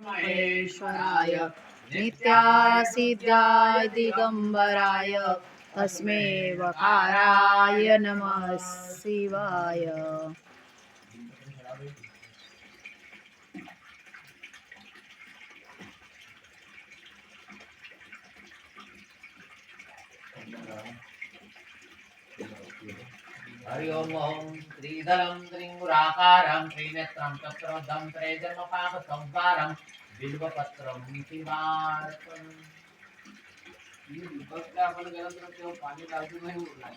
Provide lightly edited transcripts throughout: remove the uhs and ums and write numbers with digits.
महेश्वराय नित्यासिद्धाय दिगंबराय तस्मै वकाराय नमः शिवाय। हरि ओम श्रीधरं त्रिंगुराकारं त्रिनेत्रं चक्रवद्धं त्रयजन्मपापसंहारं बिल्वपत्रं शिवार्पणम्। आपण गरम तेव्हा पाणी टाकू नाही उरला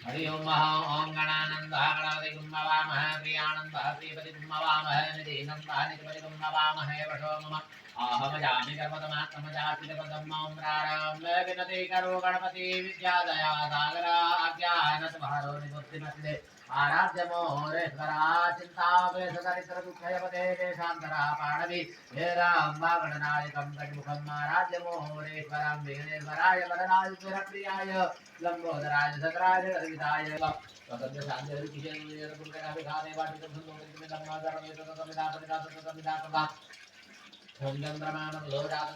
हरि ओम ओम गणानंदः गणाधिपति गुम्मवामः प्रियानंदः श्रीपति गुम्मवामः निधिनंदः निधिपति गुम्मवामः वशो मम अहमजामि कर्मतमात्मजातिपदम् ओम प्रारम्भ विनति करो गणपति विद्यादया सागर अज्ञानसभारो निबुद्धिमस्ते आराध्य मोरेश्वरा चिन्ताक्लेशदरिद्र दुःखयपते देशान्तरा पाणवि हे राम्बा गणनायकं गजमुखम् आराध्य मोरेश्वरं विघ्नेश्वराय वरदायुधप्रियाय लंबोदराय सदराय विदाय स्वतंत्र शांति किशोर पुरकारे खाने वाटी संतोषित लंबोदर में तो कमिदा ओम चंद्रमान लोजात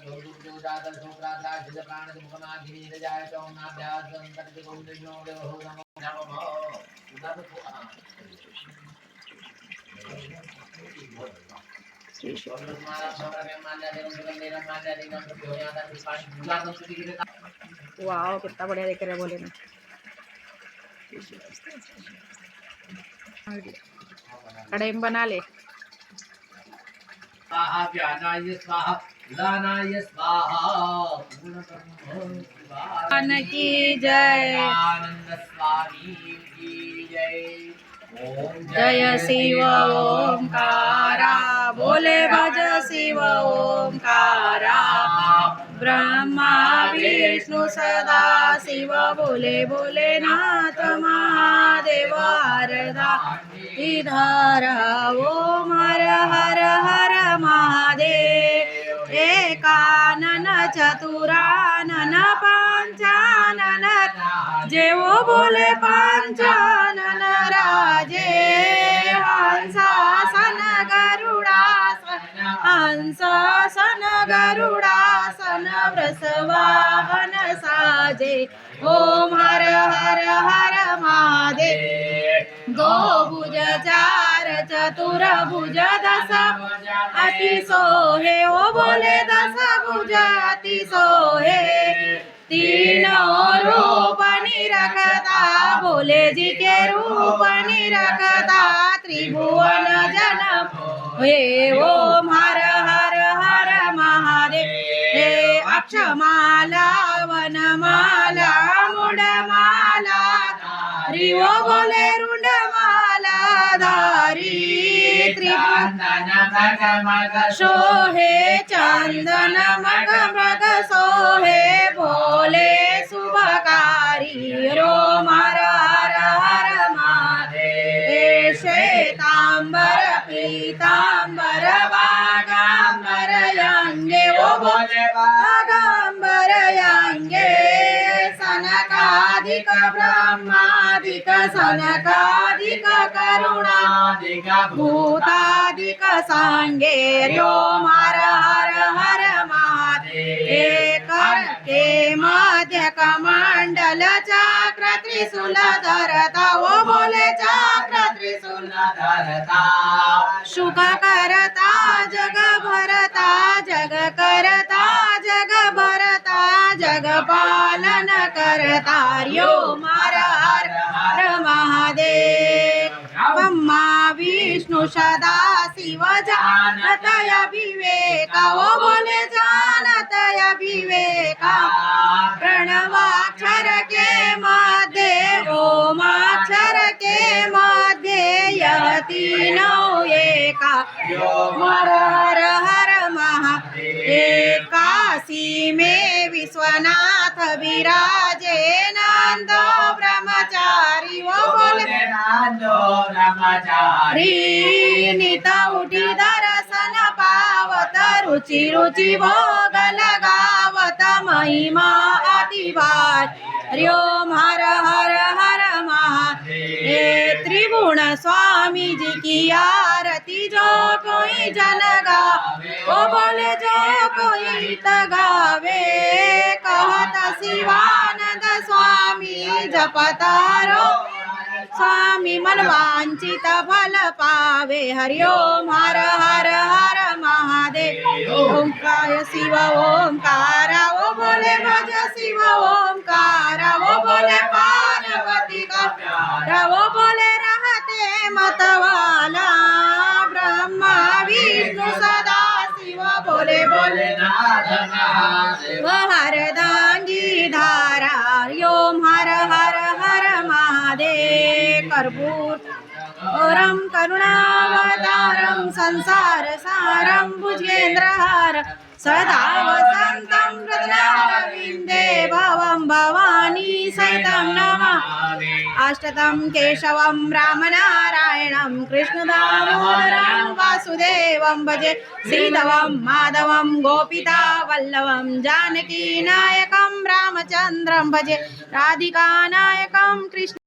जोजात शोक्राता जिद प्राण मुखमाग्नि जाय चौनाभ्यास संतति कुंडिनो देव नमो नमः उदर को वाह कितना बढ़िया देख रहे बोले ना। कढ़ाई में बना ले। स्वाहा व्यानाय स्वाहा उदानाय स्वाहा भगवान की जय। आनंद स्वामी की जय। जय शिव ओंकारा बोले भज शिव ओंकारा ब्रह्मा विष्णु सदा शिव बोले बोले नाथ महादेव हरदा धरा ओम हर हर हर महादेव एकानन चतुरानन पंचानन जेवो बोले पंचानन राजे हंसासन गरुडासन हंसासन गरुडासन वृषवाहन साजे ओम हर हर हर महादेव दो भुज चार चतुर भुज दस अति सोहे ओ बोले दस भुज अति सोहे तीनों रूप निरखता बोले जी के रूप निरखता त्रिभुवन जनम हे ओम हर हर हर महादेव हे अक्षमाला वनमाला मुंडमाला धारी ओ बोले रुंडमाला धारी त्रिभुवन सोहे चंदन मग मृग सोहे भोले शुभकारी रोम हर हर हर महादेव श्वेतांबर पीतांबर वागांबर यांगे ओ बोले वागांबर यांगे सनकादिक ब्रह्मादिक सनकादिक करुणादिक भूतादिक सांगे रोम हर हर हर महादेव के मध्य कमंडल चक्र त्रिशूल धरता वो बोले चक्र त्रिशूल धरता सुख करता जग भरता जग करता जग भरता जग पालन करता यो हर हर हर महादेव ब्रह्मा विष्णु सदा शिव जानतय विवेका वो बोले जानतय विवेका प्रणवाक्षर के मध्य ओमाक्षर के मध्य यह तीनों एका हर हर हर महादेव काशी में विश्वनाथ विराजे नंदो ब्रह्मचारी वो बोले नंदो ब्रह्मचारी नित उठी दर्शन पावत रुचि रुचि भोग लगावत महिमा अति शिवाय हरि ओम हर हर हर महादेव त्रिगुण स्वामी जी की आरती जो कोई जन गावे ओ बोले जो कोई गीत गावे कहत शिवानंद स्वामी जपतारो स्वामी मनवांचित फल पावे हरि ओम हर हर हर महादेव ओंकार शिव ओंकार ओ बोले भज शिव ओंकार ओ बोले पार्वती का प्यारा ओ बोले रहते मतवाला ब्रह्मा विष्णु सदा शिव बोले बोले नाथ महादेव हरदांगी धारा ओम हर हर हर महादेव कर्पूर ओरम करुणावतारम संसार सारम भुजेंद्रहार सदा वसंतं प्रज्ञानविन्दे भवं भवानी सहितं नमः अष्टतं केशवं रामनारायणं कृष्णदामोदरं वासुदेवं भजे श्रीधवं माधवं गोपिता वल्लभं जानकी नायकं रामचन्द्रं भजे राधिका नायकं कृष्ण